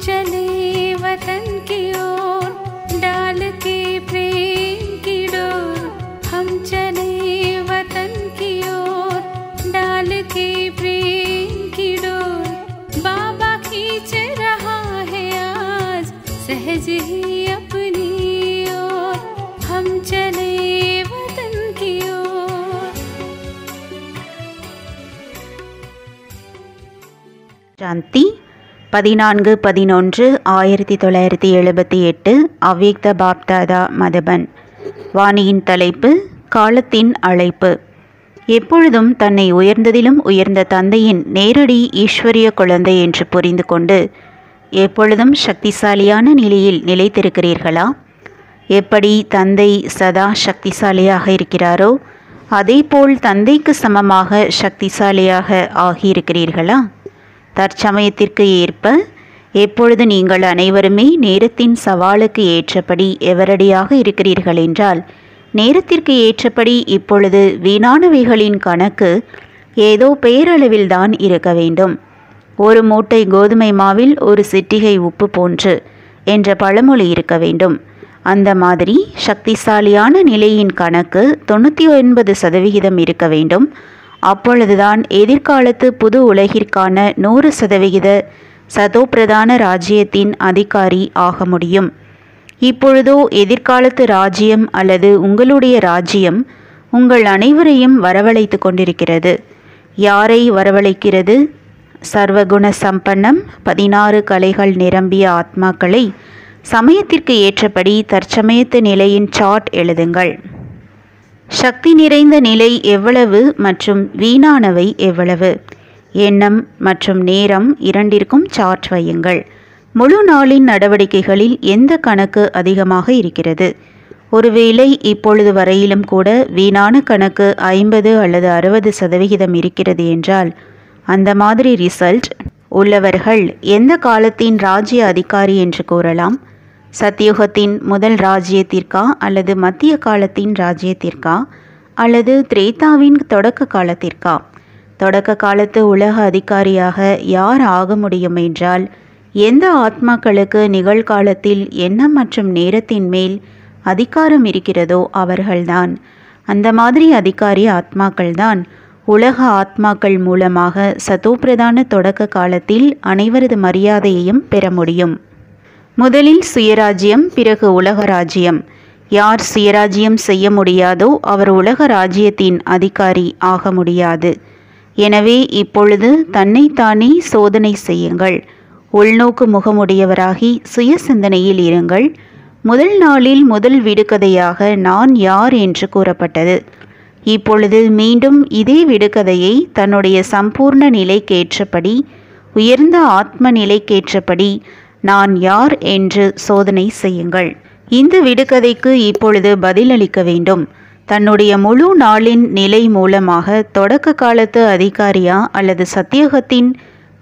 चले वतन की ओर डाल के प्रेम की डोर, हम चले वतन की ओर डाल के प्रेम की डोर, बाबा खींच रहा है आज सहज ही अपनी ओर, हम चले वतन की ओर। शांति 14-11-1978 அவ்யக்த பாப்தாதா மதபன். வாணியின் தலைப்பு காலத்தின் அழைப்பு. எப்பொழுதும் தன்னை உயர்ந்ததிலும் உயர்ந்த தந்தையின் நேரடி ஈஸ்வரிய குழந்தை என்று புரிந்து கொண்டு எப்பொழுதும் சக்திசாலியான நிலையில் நிலைத்திருக்கிறீர்களா? எப்படி தந்தை சதா சக்திசாலியாக இருக்கிறாரோ அதேபோல் தந்தைக்கு சமமாக சக்திசாலியாக ஆகியிருக்கிறீர்களா? தற்சமயத்திற்கு ஏற்ப எப்பொழுது நீங்கள் அனைவருமே நேரத்தின் சவாலுக்கு ஏற்றபடி எவரடியாக இருக்கிறீர்கள் என்றால், நேரத்திற்கு ஏற்றபடி இப்பொழுது வீணானவைகளின் கணக்கு ஏதோ பெயரளவில்தான் இருக்க வேண்டும். ஒரு மூட்டை கோதுமை மாவில் ஒரு சிட்டிகை உப்பு போன்று என்ற பழமொழி இருக்க வேண்டும். அந்த மாதிரி சக்திசாலியான நிலையின் கணக்கு 99% இருக்க வேண்டும். அப்பொழுதுதான் எதிர்காலத்து புது உலகிற்கான 100% சதோப்பிரதான ராஜ்யத்தின் அதிகாரி ஆக முடியும். இப்பொழுதோ எதிர்காலத்து ராஜ்யம் அல்லது உங்களுடைய ராஜ்யம் உங்கள் அனைவரையும் வரவழைத்து கொண்டிருக்கிறது. யாரை வரவழைக்கிறது? சர்வகுண சம்பன்னம் 16 கலைகள் நிரம்பிய ஆத்மாக்களை சமயத்திற்கு ஏற்றபடி தற்சமயத்து நிலையின் சார்ட் எழுதுங்கள். சக்தி நிறைந்த நிலை எவ்வளவு மற்றும் வீணானவை எவ்வளவு? எண்ணம் மற்றும் நேரம் இரண்டிற்கும் சார்ட் வையுங்கள். முழு நாளின் நடவடிக்கைகளில் எந்த கணக்கு அதிகமாக இருக்கிறது? ஒருவேளை இப்பொழுது வரையிலும் கூட வீணான கணக்கு 50 அல்லது 60% இருக்கிறது என்றால், அந்த மாதிரி ரிசல்ட் உள்ளவர்கள் எந்த காலத்தின் ராஜ்ய அதிகாரி என்று கூறலாம்? சத்தியுகத்தின் முதல் ராஜ்யத்திற்கா அல்லது மத்திய காலத்தின் ராஜ்யத்திற்கா அல்லது திரேதாவின் தொடக்க காலத்திற்கா? தொடக்க காலத்து உலக அதிகாரியாக யார் ஆக முடியும் என்றால், எந்த ஆத்மாக்களுக்கு நிகழ்காலத்தில் எண்ணம் மற்றும் நேரத்தின் மேல் அதிகாரம் இருக்கிறதோ அவர்கள்தான். அந்த மாதிரி அதிகாரி ஆத்மாக்கள்தான் உலக ஆத்மாக்கள் மூலமாக சதோப்பிரதான தொடக்க காலத்தில் அனைவரது மரியாதையையும் பெற முடியும். முதலில் சுயராஜ்யம், பிறகு உலக ராஜ்யம். யார் சுயராஜ்யம் செய்ய முடியாதோ அவர் உலக ராஜ்யத்தின் அதிகாரி ஆக முடியாது. எனவே இப்பொழுது தன்னைத்தானே சோதனை செய்யுங்கள். உள்நோக்கு முகமுடையவராகி சுய சிந்தனையில் இருங்கள். முதல் நாளில் முதல் விடுகதையாக நான் யார் என்று கூறப்பட்டது. இப்பொழுது மீண்டும் இதே விடுகதையை தன்னுடைய சம்பூர்ண நிலைக்கேற்றபடி, உயர்ந்த ஆத்ம நிலைக்கேற்றபடி நான் யார் என்று சோதனை செய்யுங்கள். இந்த விடுகதைக்கு இப்பொழுது பதிலளிக்க வேண்டும். தன்னுடைய முழு நாளின் நிலை மூலமாக தொடக்க காலத்து அதிகாரியா அல்லது சத்தியுகத்தின்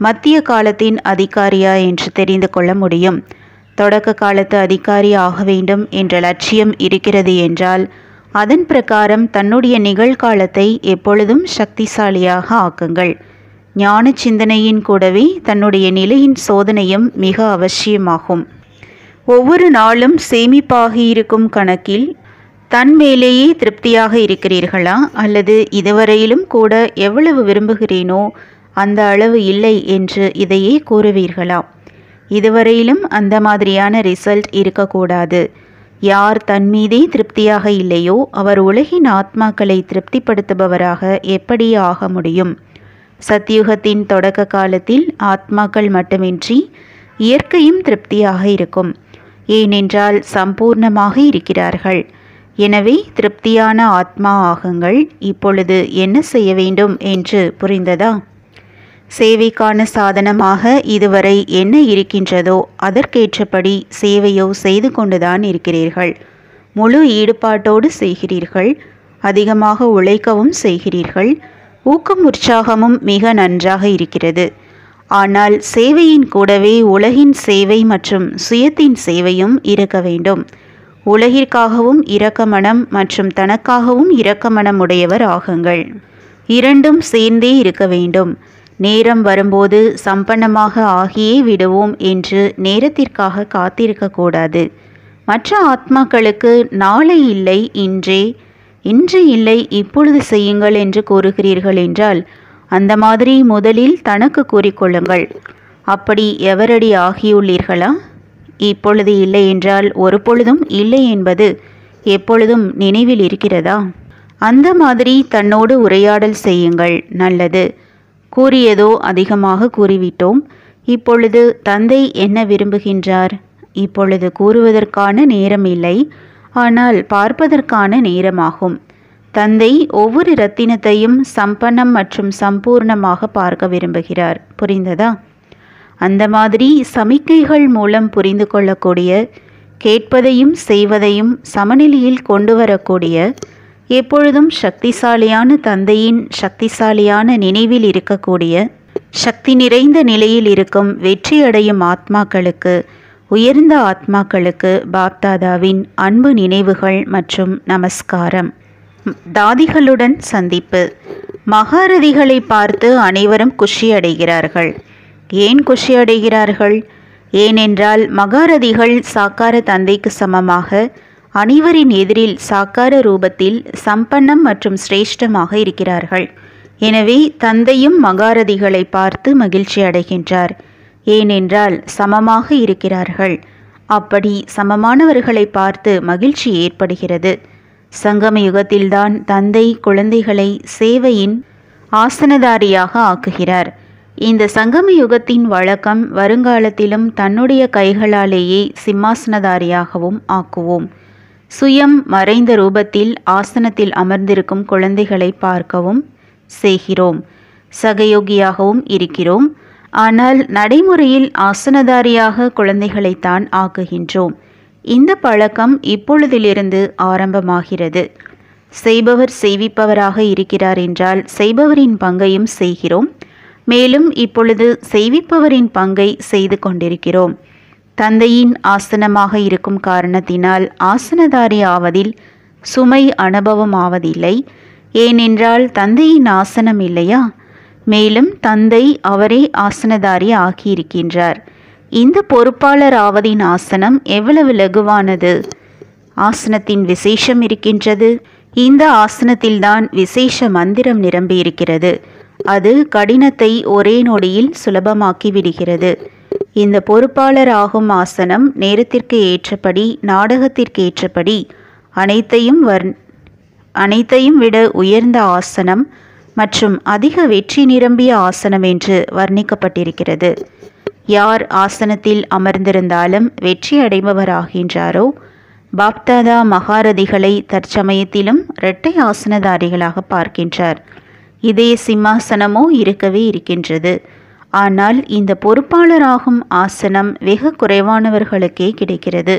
மத்திய காலத்தின் அதிகாரியா என்று தெரிந்து கொள்ள முடியும். தொடக்க காலத்து அதிகாரி ஆக வேண்டும் என்ற லட்சியம் இருக்கிறது என்றால், அதன் பிரகாரம் தன்னுடைய நிகழ்காலத்தை எப்பொழுதும் சக்திசாலியாக ஆக்குங்கள். ஞான சிந்தனையின் கூடவே தன்னுடைய நிலையின் சோதனையும் மிக அவசியமாகும். ஒவ்வொரு நாளும் சேமிப்பாகி இருக்கும் கணக்கில் தன் மேலேயே திருப்தியாக இருக்கிறீர்களா அல்லது இதுவரையிலும் கூட எவ்வளவு விரும்புகிறேனோ அந்த அளவு இல்லை என்று இதையே கூறுவீர்களா? இதுவரையிலும் அந்த மாதிரியான ரிசல்ட் இருக்கக்கூடாது. யார் தன் மீதே திருப்தியாக இல்லையோ அவர் உலகின் ஆத்மாக்களை திருப்திப்படுத்துபவராக எப்படி ஆக முடியும்? சத்தியுகத்தின் தொடக்க காலத்தில் ஆத்மாக்கள் மட்டுமின்றி இயற்கையும் திருப்தியாக இருக்கும். ஏனென்றால் சம்பூர்ணமாக இருக்கிறார்கள். எனவே திருப்தியான ஆத்மா ஆகுங்கள். இப்பொழுது என்ன செய்ய வேண்டும் என்று புரிந்ததா? சேவைக்கான சாதனமாக இதுவரை என்ன இருக்கின்றதோ அதற்கேற்றபடி சேவையோ செய்து கொண்டுதான் இருக்கிறீர்கள். முழு ஈடுபாட்டோடு செய்கிறீர்கள். அதிகமாக உழைக்கவும் செய்கிறீர்கள். ஊக்கம் உற்சாகமும் மிக நன்றாக இருக்கிறது. ஆனால் சேவையின் கூடவே உலகின் சேவை மற்றும் சுயத்தின் சேவையும் இருக்க வேண்டும். உலகிற்காகவும் இரக்கமனம் மற்றும் தனக்காகவும் இரக்கமனம் உடையவர் ஆகுங்கள். இரண்டும் சேர்ந்தே இருக்க வேண்டும். நேரம் வரும்போது சம்பன்னமாக ஆகியே விடுவோம் என்று நேரத்திற்காக காத்திருக்கக்கூடாது. மற்ற ஆத்மாக்களுக்கு நாளை இல்லை, இன்று இல்லை, இப்பொழுது செய்யுங்கள் என்று கூறுகிறீர்கள் என்றால் அந்த மாதிரி முதலில் தனக்கு கூறிக்கொள்ளுங்கள். அப்படி எவரடி ஆகியுள்ளீர்களா? இப்பொழுது இல்லை என்றால் ஒரு பொழுதும் இல்லை என்பது எப்பொழுதும் நினைவில் இருக்கிறதா? அந்த மாதிரி தன்னோடு உரையாடல் செய்யுங்கள். நல்லது, கூறியதோ அதிகமாக கூறிவிட்டோம். இப்பொழுது தந்தை என்ன விரும்புகின்றார்? இப்பொழுது கூறுவதற்கான நேரம் இல்லை, ஆனால் பார்ப்பதற்கான நேரமாகும். தந்தை ஒவ்வொரு இரத்தினத்தையும் சம்பன்னம் மற்றும் சம்பூர்ணமாக பார்க்க விரும்புகிறார். புரிந்ததா? அந்த மாதிரி சமிக்கைகள் மூலம் புரிந்து கொள்ளக்கூடிய, கேட்பதையும் செய்வதையும் சமநிலையில் கொண்டு வரக்கூடிய, எப்பொழுதும் சக்திசாலியான தந்தையின் சக்திசாலியான நினைவில் இருக்கக்கூடிய, சக்தி நிறைந்த நிலையில் இருக்கும் வெற்றியடையும் ஆத்மாக்களுக்கு, உயர்ந்த ஆத்மாக்களுக்கு பாப்தாதாவின் அன்பு நினைவுகள் மற்றும் நமஸ்காரம். தாதிகளுடன் சந்திப்பு. மகாரதிகளை பார்த்து அனைவரும் குஷி அடைகிறார்கள். ஏன் குஷி அடைகிறார்கள்? ஏனென்றால் மகாரதிகள் சாக்கார தந்தைக்கு சமமாக அனைவரின் எதிரில் சாக்கார ரூபத்தில் சம்பன்னம் மற்றும் சிரேஷ்டமாக இருக்கிறார்கள். எனவே தந்தையும் மகாரதிகளை பார்த்து மகிழ்ச்சி அடைகின்றார். ஏனென்றால் சமமாக இருக்கிறார்கள். அப்படி சமமானவர்களை பார்த்து மகிழ்ச்சி ஏற்படுகிறது. சங்கம யுகத்தில்தான் தந்தை குழந்தைகளை சேவையின் ஆசனதாரியாக ஆக்குகிறார். இந்த சங்கம யுகத்தின் வழக்கம் வருங்காலத்திலும் தன்னுடைய கைகளாலேயே சிம்மாசனதாரியாகவும் ஆக்குவோம். சுயம் மறைந்த ரூபத்தில் ஆசனத்தில் அமர்ந்திருக்கும் குழந்தைகளை பார்க்கவும் செய்கிறோம். சகயோகியாகவும் இருக்கிறோம். ஆனால் நடைமுறையில் ஆசனதாரியாக குழந்தைகளைத்தான் ஆக்குகின்றோம். இந்த பழக்கம் இப்பொழுதிலிருந்து ஆரம்பமாகிறது. செய்பவர் செய்விப்பவராக இருக்கிறார் என்றால் செய்பவரின் பங்கையும் செய்கிறோம். மேலும் இப்பொழுது செய்விப்பவரின் பங்கை செய்து கொண்டிருக்கிறோம். தந்தையின் ஆசனமாக இருக்கும் காரணத்தினால் ஆசனதாரி ஆவதில் சுமை அனுபவம் ஆவதில்லை. ஏனென்றால் தந்தையின் ஆசனம் இல்லையா? மேலும் தந்தை அவரே ஆசனதாரி ஆகியிருக்கின்றார். இந்த பொறுப்பாளர் ஆவதின் ஆசனம் எவ்வளவு லகுவானது! ஆசனத்தின் விசேஷம் இருக்கின்றது. இந்த ஆசனத்தில்தான் விசேஷ மந்திரம் நிரம்பி இருக்கிறது. அது கடினத்தை ஒரே நொடியில் சுலபமாக்கி விடுகிறது. இந்த பொறுப்பாளர் ஆகும் ஆசனம் நேரத்திற்கு ஏற்றபடி, நாடகத்திற்கு ஏற்றபடி அனைத்தையும் விட உயர்ந்த ஆசனம் மற்றும் அதிக வெற்றி நிரம்பிய ஆசனம் என்று வர்ணிக்கப்பட்டிருக்கிறது. யார் ஆசனத்தில் அமர்ந்திருந்தாலும் வெற்றி அடைபவராகின்றாரோ, பாப்தாதா மகாரதிகளை தற்சமயத்திலும் இரட்டை ஆசனதாரிகளாக பார்க்கின்றார். இதே சிம்மாசனமோ இருக்கவே இருக்கின்றது. ஆனால் இந்த பொறுப்பாளராகும் ஆசனம் வெகு குறைவானவர்களுக்கே கிடைக்கிறது.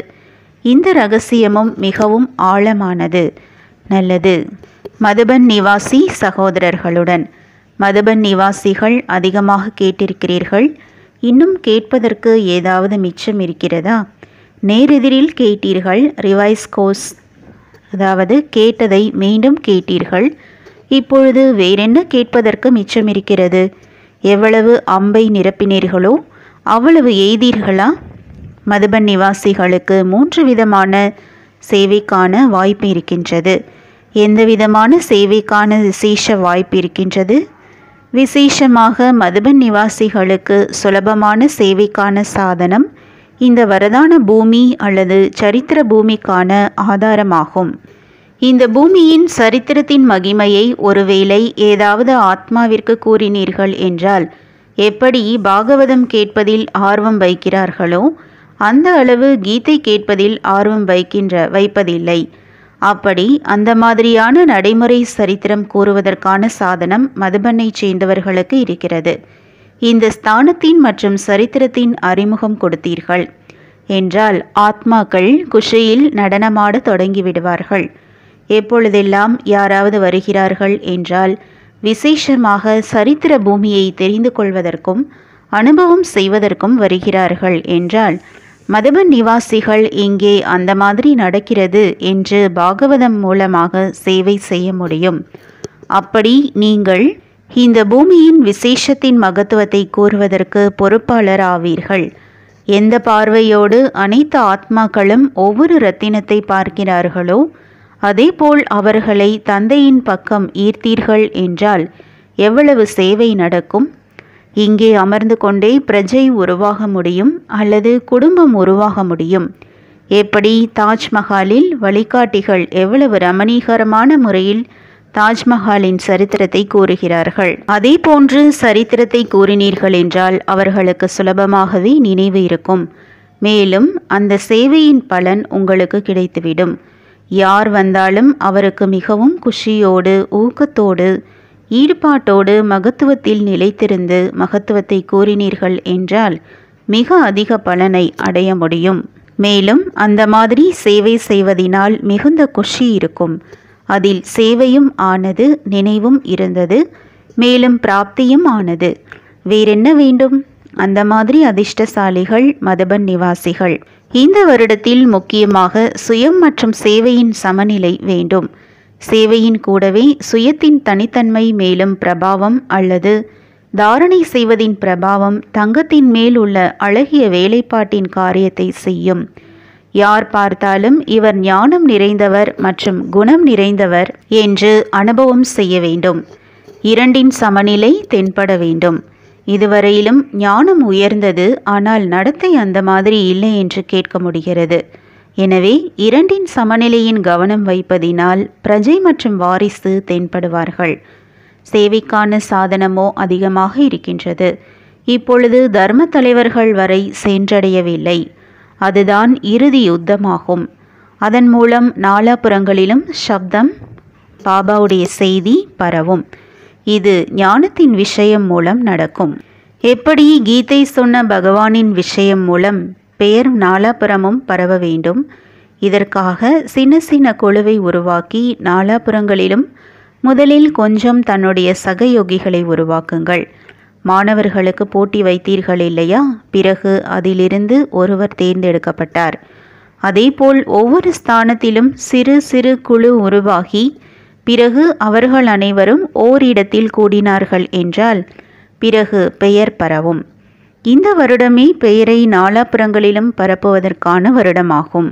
இந்த இரகசியமும் மிகவும் ஆழமானது. நல்லது. மதுபன் நிவாசி சகோதரர்களுடன். மதுபன் நிவாசிகள் அதிகமாக கேட்டிருக்கிறீர்கள். இன்னும் கேட்பதற்கு ஏதாவது மிச்சம் இருக்கிறதா? நேரெதிரில் கேட்டீர்கள். ரிவைஸ் கோர்ஸ், அதாவது கேட்டதை மீண்டும் கேட்டீர்கள். இப்பொழுது வேறென்ன கேட்பதற்கு மிச்சம் இருக்கிறது? எவ்வளவு அம்பை நிரப்பினீர்களோ அவ்வளவு எய்தீர்களா? மதுபன் நிவாசிகளுக்கு 3 விதமான சேவைக்கான வாய்ப்பு இருக்கின்றது. எந்த விதமான சேவைக்கான விசேஷ வாய்ப்பு இருக்கின்றது? விசேஷமாக மதுபன் நிவாசிகளுக்கு சுலபமான சேவைக்கான சாதனம் இந்த வரதான பூமி அல்லது சரித்திர பூமிக்கான ஆதாரமாகும். இந்த பூமியின் சரித்திரத்தின் மகிமையை ஒருவேளை ஏதாவது ஆத்மாவிற்கு கூறினீர்கள் என்றால், எப்படி பாகவதம் கேட்பதில் ஆர்வம் வைக்கிறார்களோ அந்த அளவு கீதை கேட்பதில் ஆர்வம் வைப்பதில்லை. அப்படி அந்த மாதிரியான நடைமுறை சரித்திரம் கூறுவதற்கான சாதனம் மதுபனை சேர்ந்தவர்களுக்கு இருக்கிறது. இந்த ஸ்தானத்தின் மற்றும் சரித்திரத்தின் அறிமுகம் கொடுத்தீர்கள். என்றால் ஆத்மாக்கள் குஷியில் நடனமாட தொடங்கிவிடுவார்கள். எப்பொழுதெல்லாம் யாராவது வருகிறார்கள் என்றால் விசேஷமாக சரித்திர பூமியை தெரிந்து கொள்வதற்கும் அனுபவம் செய்வதற்கும் வருகிறார்கள் என்றால் மதுபன் நிவாசிகள் இங்கே அந்த மாதிரி நடக்கிறது என்று பாகவதம் மூலமாக சேவை செய்ய முடியும். அப்படி நீங்கள் இந்த பூமியின் விசேஷத்தின் மகத்துவத்தை கூறுவதற்கு பொறுப்பாளர் ஆவீர்கள். எந்த பார்வையோடு அனைத்து ஆத்மாக்களும் ஒவ்வொரு ரத்தினத்தை பார்க்கிறார்களோ அதேபோல் அவர்களை தந்தையின் பக்கம் ஈர்த்தீர்கள் என்றால் எவ்வளவு சேவை நடக்கும். இங்கே அமர்ந்து கொண்டே பிரஜை உருவாக முடியும் அல்லது குடும்பம் உருவாக முடியும். எப்படி தாஜ்மஹாலில் வழிகாட்டிகள் எவ்வளவு ரமணீகரமான முறையில் தாஜ்மஹாலின் சரித்திரத்தை கூறுகிறார்கள். அதே போன்று சரித்திரத்தை கூறினீர்கள் என்றால் அவர்களுக்கு சுலபமாகவே நினைவு இருக்கும். மேலும் அந்த சேவையின் பலன் உங்களுக்கு கிடைத்துவிடும். யார் வந்தாலும் அவருக்கு மிகவும் குஷியோடு ஊக்கத்தோடு ஈடுபாட்டோடு மகத்துவத்தில் நிலைத்திருந்து மகத்துவத்தை கூறினீர்கள் என்றால் மிக அதிக பலனை அடைய முடியும். மேலும் அந்த மாதிரி சேவை செய்வதினால் மிகுந்த குஷி இருக்கும். அதில் சேவையும் ஆனது, நினைவும் இருந்தது, மேலும் பிராப்தியும் ஆனது. வேறென்ன வேண்டும்? அந்த மாதிரி அதிர்ஷ்டசாலிகள் மதுபன் நிவாசிகள். இந்த வருடத்தில் முக்கியமாக சுயம் மற்றும் சேவையின் சமநிலை வேண்டும். சேவையின் கூடவே சுயத்தின் தனித்தன்மை மேலும் பிரபாவம் அல்லது தாரணை செய்வதின் பிரபாவம் தங்கத்தின் மேல் உள்ள அழகிய வேலைப்பாட்டின் காரியத்தை செய்யும். யார் பார்த்தாலும் இவர் ஞானம் நிறைந்தவர் மற்றும் குணம் நிறைந்தவர் என்று அனுபவம் செய்ய வேண்டும். இரண்டின் சமநிலை தென்பட வேண்டும். இதுவரையிலும் ஞானம் உயர்ந்தது, ஆனால் நடத்தை அந்த மாதிரி இல்லை என்று கேட்க முடிகிறது. எனவே இரண்டின் சமநிலையின் கவனம் வைப்பதினால் பிரஜை மற்றும் வாரிசு தென்படுவார்கள். சேவைக்கான சாதனமோ அதிகமாக இருக்கின்றது. இப்பொழுது தர்ம தலைவர்கள் வரை சென்றடையவில்லை. அதுதான் இறுதி யுத்தமாகும். அதன் மூலம் நாலாபுறங்களிலும் சப்தம் பாபாவுடைய செய்தி பரவும். இது ஞானத்தின் விஷயம் மூலம் நடக்கும். எப்படி கீதை சொன்ன பகவானின் விஷயம் மூலம் பெயர் நாலாபுறமும் பரவ வேண்டும். இதற்காக சின்ன சின்ன குழுவை உருவாக்கி நாலாபுறங்களிலும் முதலில் கொஞ்சம் தன்னுடைய சகயோகிகளை உருவாக்குங்கள். மாணவர்களுக்கு போட்டி வைத்தீர்கள் இல்லையா? பிறகு அதிலிருந்து ஒருவர் தேர்ந்தெடுக்கப்பட்டார். அதேபோல் ஒவ்வொரு ஸ்தானத்திலும் சிறு சிறு குழு உருவாகி பிறகு அவர்கள் அனைவரும் ஓரிடத்தில் கூடினார்கள் என்றால் பிறகு பெயர் பரவும். இந்த வருடமே பெயரை நாலாபுறங்களிலும் பரப்புவதற்கான வருடமாகும்.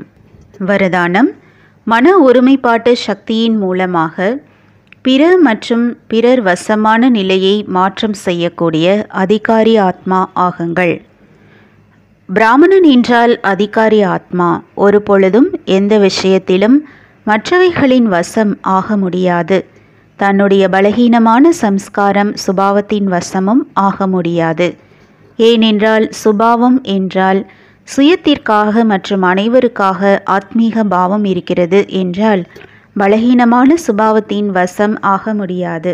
வரதானம்: மன ஒருமைப்பாட்டு சக்தியின் மூலமாக பிற மற்றும் பிறர் வசமான நிலையை மாற்றம் செய்யக்கூடிய அதிகாரி ஆத்மா ஆகுங்கள். பிராமணன் என்றால் அதிகாரி ஆத்மா. ஒரு பொழுதும் எந்த விஷயத்திலும் மற்றவைகளின் வசம் ஆக முடியாது. தன்னுடைய பலகீனமான சம்ஸ்காரம் சுபாவத்தின் வசமும் ஆக முடியாது. ஏனென்றால் சுபாவம் என்றால் சுயத்திற்காக மற்றும் அனைவருக்காக ஆத்மீக பாவம் இருக்கிறது என்றால் பலகீனமான சுபாவத்தின் வசம் ஆக முடியாது.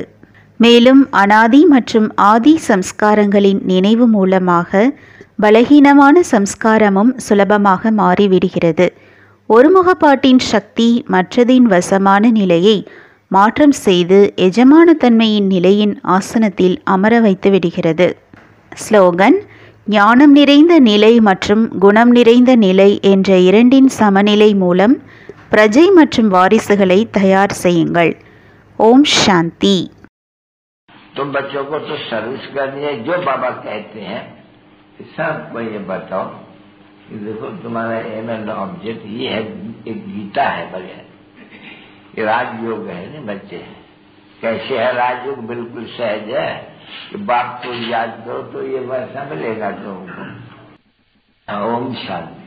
மேலும் அனாதி மற்றும் ஆதி சம்ஸ்காரங்களின் நினைவு மூலமாக பலகீனமான சம்ஸ்காரமும் சுலபமாக மாறிவிடுகிறது. ஒருமுகப்பாட்டின் சக்தி மற்றதின் வசமான நிலையை மாற்றம் செய்து எஜமான தன்மையின் நிலையின் ஆசனத்தில் அமர வைத்து விடுகிறது. ஸ்லோகன்: ஞானம் நிறைந்த நிலை மற்றும் குணம் நிறைந்த நிலை என்ற இரண்டின் சமநிலை மூலம் பிரஜை மற்றும் வாரிசுகளை தயார் செய்யுங்கள். ஓம் சாந்தி. तुम बच्चों को तो सर्विस करनी है, जो बाबा कहते हैं सबको ये बताओ कि देखो तुम्हारा एम एंड ऑब्जेक्ट ये है, एक गीता है बढ़िया, ये राजयोग है ना बच्चे। कैसे है राजयोग? बिल्कुल सहज है कि बाप को याद करो तो ये वैसा मिलेगा तुमको। ओम शांति।